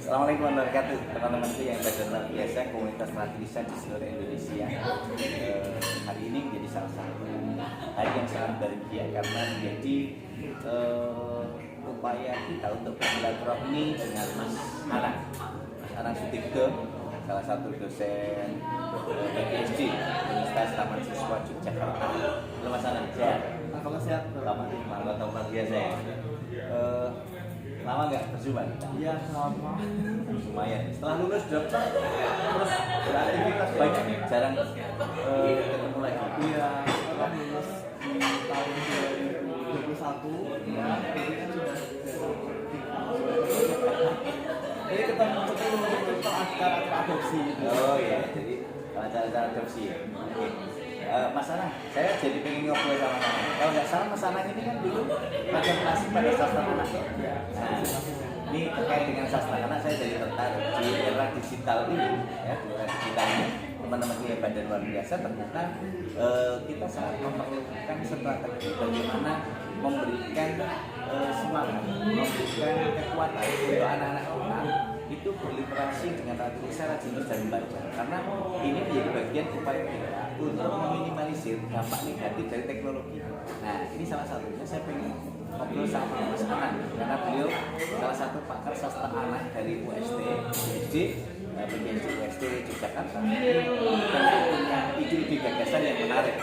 Assalamualaikum warahmatullahi wabarakatuh, teman-temanku yang luar biasa komunitas tulisan di seluruh Indonesia. Hari ini menjadi salah satu hari yang sangat bahagia karena menjadi upaya kita untuk bersilaturahmi dengan Mas Anang Sutikdo, salah satu dosen PhD Universitas Taman Siswa Yogyakarta. Halo Mas Anang, sehat? Alhamdulillah sehat. Lama luar biasa ya. Lama nggak berjumpa kita? Iya, lama. Lumayan. Setelah lulus dokter, terus beraktivitas banyak nih, jarang ketemu lagi. Iya, setelah lulus tahun 2021, ya, ini kan sudah jadi ketemu untuk acara adopsi. Oh iya, jadi acara adopsi ya. Oke. Mas Anang, saya jadi pengen ngobrol sama Anang. Kalau nggak salah Mas Anang ini kan dulu konsentrasi pada sastra anak ya. Nah, ini terkait dengan sastra anak saya jadi tertarik di era digital ini, ya, di era digital ini teman-teman hebat dan luar biasa ternyata kita sangat memerlukan strategi bagaimana memberikan semangat, memberikan kekuatan untuk anak-anak kita itu berliterasi dengan tulisan, rajin dan membaca, karena ini menjadi bagian upaya kita untuk meminimalisir dampak negatif dari teknologi. Nah, ini salah satunya saya pengen ngobrol sama Mas Anang karena beliau salah satu pakar sastra anak dari UST PhD UST Yogyakarta dan punya ide-ide gagasan yang menarik.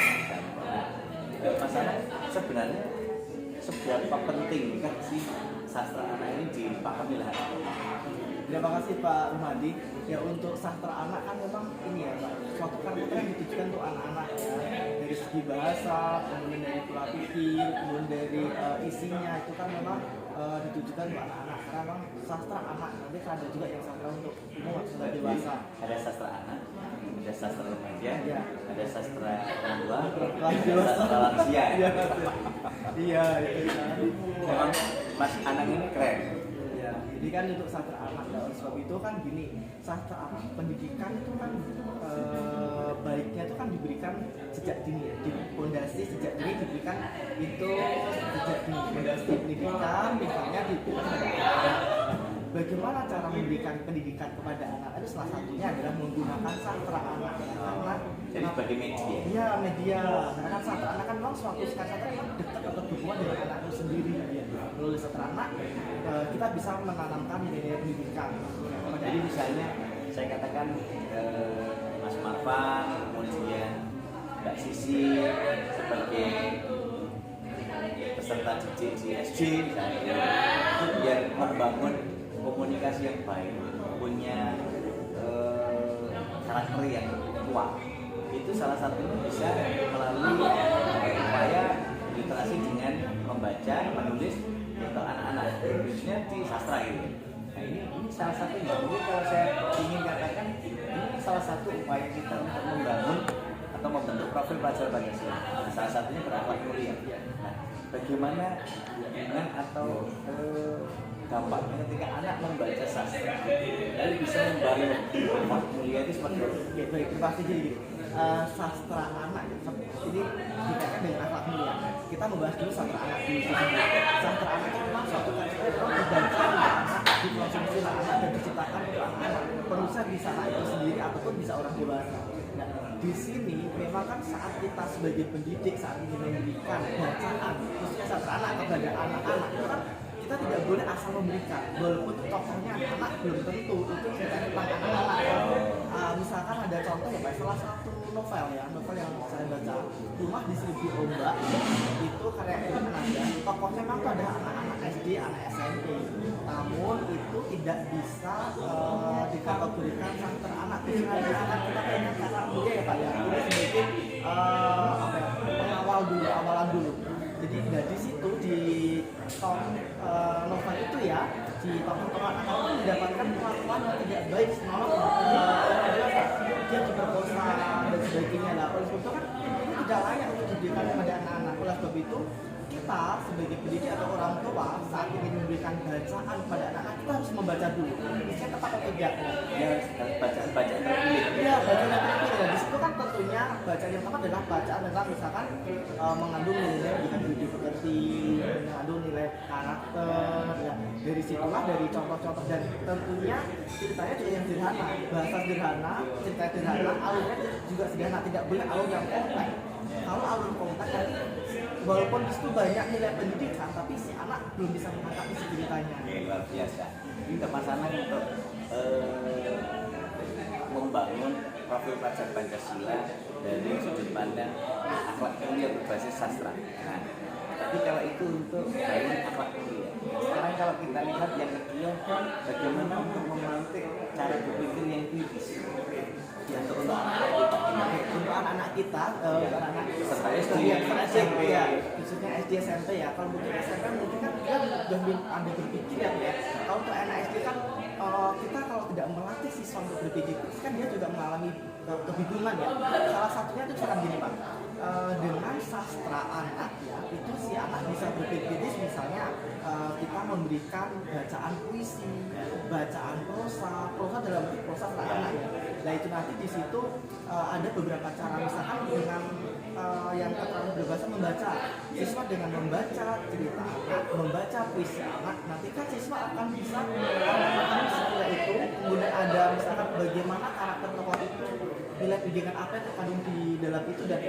Mas Anang, sebenarnya seberapa pentingkah sih sastra anak ini dipahami lah? Terima kasih Pak Rumadi. Ya, untuk sastra anak kan memang ini ya Pak, suatu karya yang ditujukan untuk anak-anak ya, dari segi bahasa, kemudian dari pola pikir, kemudian dari isinya itu kan memang ditujukan untuk anak-anak. Karena memang sastra anak, nanti ada juga yang sastra untuk umum atau dewasa. Ada sastra anak, ada sastra remaja, ya, ada sastra orang tua, ada sastra lansia. Iya, itu kan. Memang Mas Anang ini keren. Jadi kan untuk sastra anak, oleh sebab itu kan gini, sastra anak pendidikan itu kan baiknya itu kan diberikan sejak dini, di fondasi sejak dini diberikan itu sejak dini, fondasi pendidikan misalnya bagaimana cara memberikan pendidikan kepada anak itu salah satunya adalah menggunakan sastra anak karena jadi sebagai media. Iya, media. Karena kan sastra anak kan memang suatu sastra yang dekat atau berhubungan dengan anak itu sendiri. Ya. Melalui sastra anak kita bisa menanamkan nilai pendidikan. Jadi misalnya saya katakan Mas Marfan, kemudian Mbak Sisi sebagai peserta didik di SJ misalnya, itu biar membangun komunikasi yang baik, punya karakter yang kuat. Itu salah satunya bisa melalui upaya literasi dengan membaca, menulis untuk anak-anak, khususnya di sastra gitu. Nah ini salah satunya. Mungkin kalau saya ingin katakan ini salah satu upaya kita untuk membangun atau membentuk profil pelajar Pancasila. Nah, salah satunya berakhlak mulia. Nah, bagaimana dengan atau dampaknya ketika anak membaca sastra lalu bisa membangun akhlak mulia itu seperti apa? Ya, baik, pasti jadi sastra anak ini dikaitkan dengan akhlak mulia. Kita membahas dulu sastra anak dulu. Sastra anak itu memang suatu karya yang dibaca oleh anak, dikonsumsi oleh anak dan diciptakan untuk anak-anak. Penulisnya bisa anak itu sendiri ataupun bisa orang dewasa. Nah, di sini memang kan saat kita sebagai pendidik saat ini memberikan bacaan khususnya sastra anak kepada anak-anak itu kan kita tidak boleh asal memberikan, walaupun tokohnya anak-anak belum tentu itu cerita tentang anak-anak. Misalkan ada contoh ya Pak, salah satu novel yang saya baca, Rumah di Seribu Ombak, itu karya Edi Menanda. Tokohnya memang ada anak-anak SD, anak SMP, namun itu tidak bisa dikategorikan sastra anak. Misalkan kita pengen kata mulia ya Pak ya, ini sebagai awalan dulu. Jadi di situ di novel itu ya, di tokoh-tokoh anak itu mendapatkan perlakuan yang tidak baik, dia diperkosa dan sebagainya lah. Oleh sebab itu kan ini tidak layak untuk diberikan kepada anak-anak. Oleh sebab itu kita sebagai pendidik atau orang tua saat ingin memberikan bacaan kepada anak-anak, kita harus membaca dulu. Misalnya tepat atau tidak? Ya, bacaan terpilih. Iya, bacaan yang terpilih. Dan di situ kan tentunya bacaan yang tepat adalah bacaan tentang misalkan mengandung nilai dengan budi pekerti, mengandung nilai karakter. Ya. Dari situlah dari contoh-contoh dan tentunya ceritanya juga yang sederhana, bahasa sederhana, cerita sederhana, alurnya juga sederhana, tidak boleh alur yang kompleks. Kalau alur kompleks nanti walaupun di situ banyak nilai pendidikan, tapi si anak belum bisa menangkap isi ceritanya. Oke, luar biasa. Ini kemasanan untuk membangun profil pelajar Pancasila dari sudut pandang akhlak mulia berbasis sastra. Nah, tapi kalau itu untuk bangun akhlak mulia. Sekarang kalau kita lihat yang kedua, bagaimana untuk memantik cara berpikir yang kritis. Ya, untuk anak-anak kita, anak-anak SD, SMP ya, khususnya SD SMP ya. Kalau mungkin SMP mungkin kan dia sudah ada berpikir ya. Kalau untuk anak SD kan kita kalau tidak melatih siswa untuk berpikir kritis kan dia juga mengalami kebingungan ya. Salah satunya itu misalkan gini Pak, dengan sastra anak ya, itu si anak bisa berpikir kritis. Misalnya kita memberikan bacaan puisi, bacaan prosa dalam bentuk prosa anak ya. Nah itu nanti di situ ada beberapa cara, misalkan dengan yang keterangan berbahasa membaca, siswa dengan membaca cerita anak, membaca puisi anak, nanti kan siswa akan bisa memahami setelah itu. Kemudian ada misalkan bagaimana karakter tokoh itu, nilai pendidikan apa yang terkandung di dalam itu, dan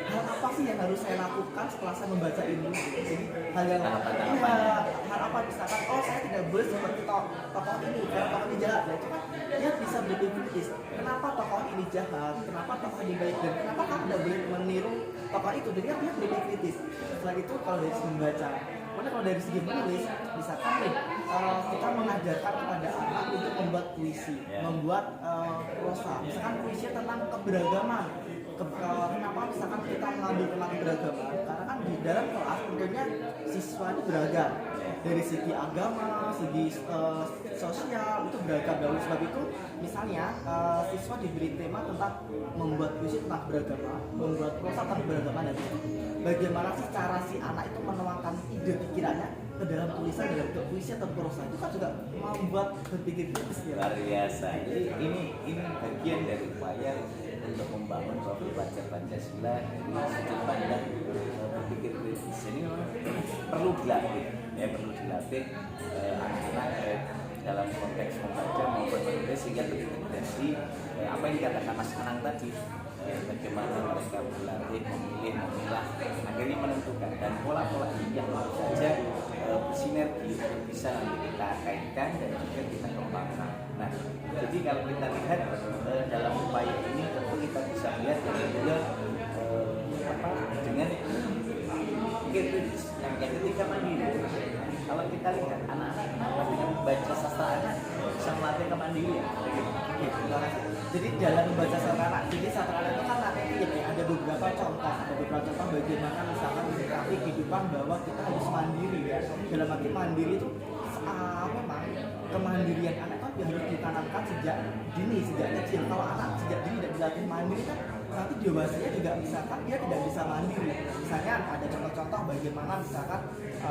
hal apa sih yang harus saya lakukan setelah saya membaca ini. Jadi hal yang hal apa misalkan, oh saya tidak boleh seperti tokoh ini karena tokoh ini jahat. Nah itu kan dia bisa berpikir kritis, kenapa tokoh ini jahat, kenapa tokoh ini baik, dan kenapa kamu tidak boleh meniru tokoh itu. Jadi dia berpikir kritis. Setelah itu kalau dari segi membaca, kemudian kalau dari segi menulis, misalkan kita mengajarkan kepada anak untuk membuat puisi, membuat prosa, misalkan puisi tentang keberagaman. Kenapa misalkan kita mengambil tentang keberagaman? Karena kan di dalam kelas tentunya siswa itu beragam, dari segi agama, segi sosial itu beragam. Dan sebab itu misalnya siswa diberi tema tentang membuat puisi tentang beragama, membuat prosa tentang beragama, dan bagaimana sih cara si anak itu menuangkan ide pikirannya ke dalam tulisan dalam bentuk puisi atau prosa, itu kan juga membuat berpikir kritis ya. Luar biasa. Jadi ini bagian dari upaya untuk membangun profil pelajar Pancasila dari sudut pandang berpikir kritis. Ini memang perlu dilatih, ya perlu dilatih anak-anak dalam konteks membaca maupun menulis sehingga terintegrasi apa yang dikatakan Mas Anang tadi, bagaimana mereka berlatih memilih, memilah, akhirnya menentukan, dan pola-pola ini yang tentu saja bersinergi untuk bisa kita kaitkan dan juga kita kembangkan. Nah, jadi kalau kita lihat dalam upaya ini tentu kita bisa lihat juga dengan kritis yang ketiga mandiri. Kalau kita lihat anak-anak kenapa dengan membaca sastra anak bisa melatih kemandirian. Jadi dalam membaca sastra anak, jadi sastra anak itu kan nanti ada beberapa contoh bagaimana misalkan menyikapi kehidupan bahwa kita harus mandiri ya. Dalam arti mandiri itu memang kemandirian anak kan yang harus ditanamkan sejak dini, sejak kecil. Kalau anak sejak dini tidak dilatih mandiri kan nanti dewasanya juga misalkan dia tidak bisa mandiri. Misalnya ada contoh-contoh bagaimana misalkan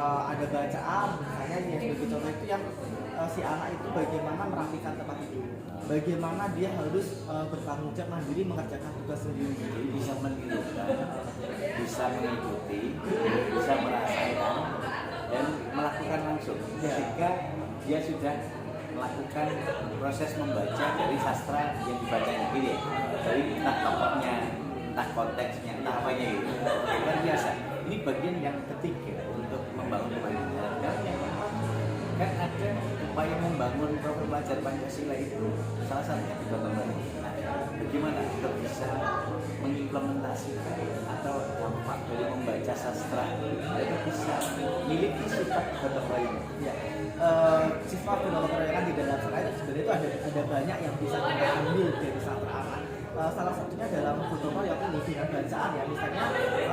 ada bacaan, misalnya yang sebagai contoh itu yang si anak itu bagaimana merapikan tempat tidur, bagaimana dia harus bertanggung jawab mandiri mengerjakan tugas sendiri. Jadi bisa mendirikan, bisa mengikuti, bisa merasakan dan melakukan langsung. Ketika dia sudah melakukan proses membaca dari sastra yang dibacanya gitu ya, dari entah tokohnya, entah konteksnya, entah apanya gitu. Luar biasa. Ini bagian yang ketiga untuk membangun kemandirian. Yang keempat kan ada upaya membangun profil pelajar Pancasila itu salah satunya di Gotong Royong. Nah, bagaimana kita bisa mengimplementasikan atau dampak dari membaca sastra itu bisa miliki sifat Gotong Royong? Ya. Sifat gotong royongan di dalam sastra itu sebenarnya itu ada banyak yang bisa kita ambil dari sastra anak. Salah satunya dalam gotong royong ini dengan bacaan ya, misalnya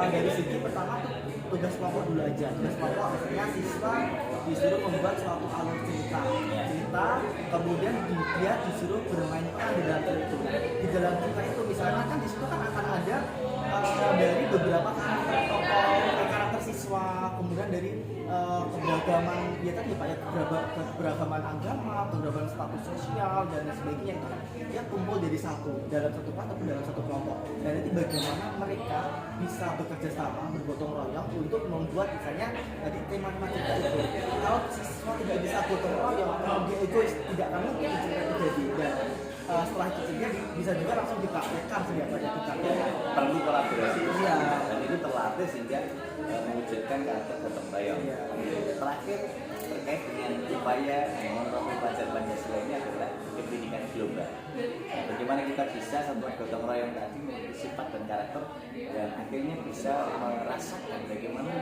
dari segi pertama tuh tugas kelompok dulu aja. Tugas kelompok misalnya siswa disuruh membuat suatu alur cerita, kemudian dia disuruh bermain peran di dalam cerita itu. Di dalam cerita itu misalnya kan di situ kan akan ada dari beberapa karakter tokoh, karakter siswa, kemudian dari keberagaman ya tadi Pak ya, keberagaman agama, keberagaman status sosial dan lain sebagainya itu kan ya kumpul jadi satu dalam satu kelas ataupun dalam satu kelompok. Dan nanti bagaimana mereka bisa bekerja sama, bergotong royong untuk membuat misalnya tadi tema-tema kita itu. Kalau siswa tidak bisa gotong royong, kalau dia egois tidak akan mungkin itu terjadi. Dan setelah itu terjadi bisa juga langsung dipraktekkan sehingga pada kita perlu kolaborasi Iya. dan itu terlatih sehingga mewujudkan karakter gotong royong. Iya. Terakhir terkait dengan upaya mempromosi pelajar Pancasila ini adalah pendidikan global. Nah, bagaimana kita bisa setelah gotong royong tadi memiliki sifat dan karakter dan akhirnya bisa merasakan bagaimana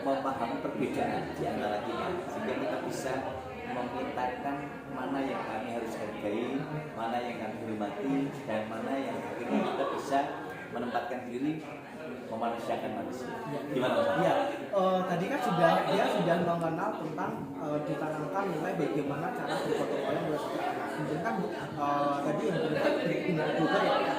memahami perbedaan di antara kita sehingga kita bisa memetakan mana yang kami harus hargai, mana yang kami hormati, dan mana yang akhirnya kita bisa menempatkan diri memanusiakan manusia. Gimana Mas? Ya, tadi kan dia sudah mengenal tentang ditanamkan nilai bagaimana cara bergotong royong bersama. Kemudian kan tadi yang berpindah juga ya,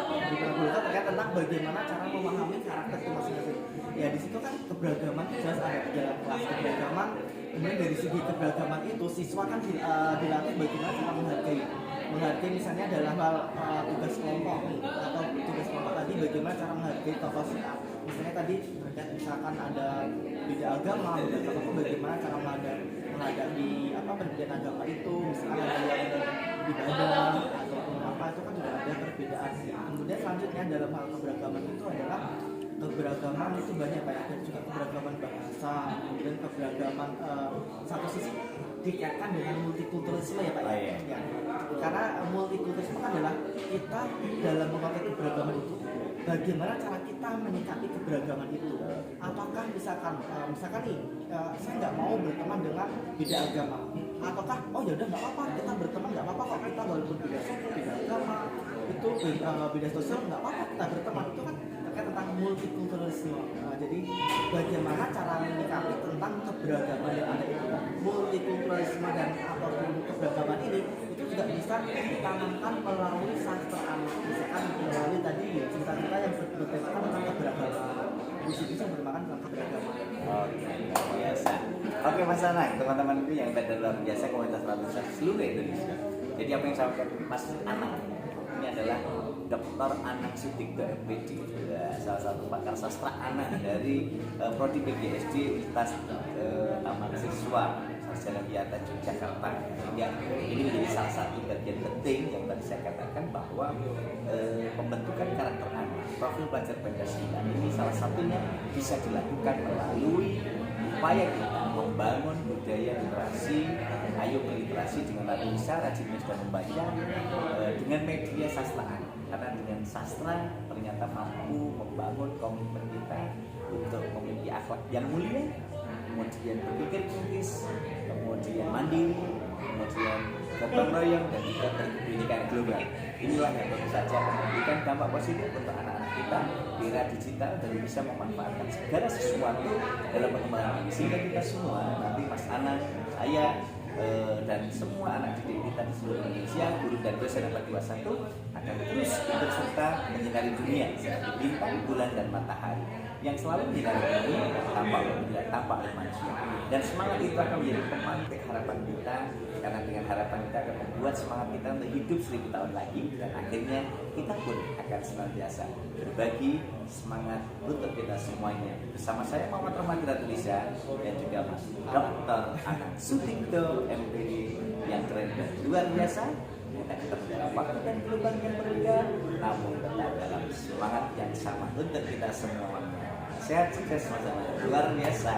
terkait tentang bagaimana cara memahami karakter itu masing-masing. Ya di situ kan keberagaman jelas ada di dalam kelas keberagaman. Kemudian dari segi keberagaman itu siswa kan dilatih bagaimana cara menghargai misalnya dalam hal tugas kelompok atau tugas kelompok tadi bagaimana cara menghargai tokoh si A. Misalnya tadi terkait misalkan ada beda agama, bagaimana cara menghadapi perbedaan agama itu, misalnya ada yang ibadah ataupun apa itu kan juga ada perbedaan. Kemudian selanjutnya dalam hal keberagaman itu adalah keberagaman itu banyak Pak, ada juga keberagaman bahasa, kemudian keberagaman satu sisi dikaitkan dengan multikulturalisme ya Pak ya. Ya. Karena multikulturalisme adalah kita dalam mengatur keberagaman itu bagaimana cara kita menyikapi keberagaman itu. Apakah misalkan nih saya nggak mau berteman dengan beda agama, ataukah oh ya udah nggak apa-apa kita berteman, nggak apa-apa kok kita walaupun beda suku, beda agama itu beda sosial nggak apa-apa kita berteman. Itu kan terkait tentang multikulturalisme. Jadi bagaimana cara menyikapi tentang keberagaman yang ada itu. Multikulturalisme dan apapun keberagaman ini itu juga bisa ditanamkan melalui sastra anak. Misalkan melalui tadi cerita-cerita yang bertemakan tentang keberagaman, puisi-puisi yang bertemakan tentang keberagaman. Oke, luar biasa. Oke Mas Anang, teman-teman itu yang pada luar biasa komunitas ratusan seluruh Indonesia. Jadi apa yang saya sampaikan Mas Anang ini adalah Dr. Anang Sutikdo MPD, salah satu pakar sastra anak dari Prodi PGSD Universitas Taman Siswa Sarjana Wiyata Yogyakarta. Ya, ini menjadi salah satu bagian penting yang tadi saya katakan bahwa pembentukan karakter anak, profil pelajar Pancasila ini salah satunya bisa dilakukan melalui upaya kita membangun budaya literasi. Ayo berliterasi dengan tulisan, rajin dan membaca dengan media sastraan. Karena dengan sastra ternyata mampu membangun komitmen kita untuk memiliki akhlak yang mulia, kemudian berpikir kritis, kemudian mandiri, kemudian gotong royong dan juga berpendidikan global. Inilah yang tentu saja memberikan dampak positif untuk anak-anak kita di era digital dan bisa memanfaatkan segala sesuatu dalam perkembangan ini. Sehingga kita semua nanti Mas Anang, saya dan semua anak didik kita di seluruh Indonesia, guru dan dosen abad 21 akan terus berserta menyinari dunia seperti bintang, bulan dan matahari yang selalu menyinari dunia tanpa oleh manusia. Dan semangat itu akan menjadi pemantik harapan kita, karena dengan harapan kita akan membuat semangat kita untuk hidup 1000 tahun lagi, dan akhirnya kita pun akan senantiasa berbagi semangat untuk kita semuanya. Bersama saya Muhammad Rahmat Ratulisa dan juga Mas Dr. Anang Sutikdo MPD yang keren dan luar biasa. Kita ketemu dalam waktu dan gelombang yang berbeda, namun tetap dalam semangat yang sama untuk kita semua. Sehat, sukses, luar biasa.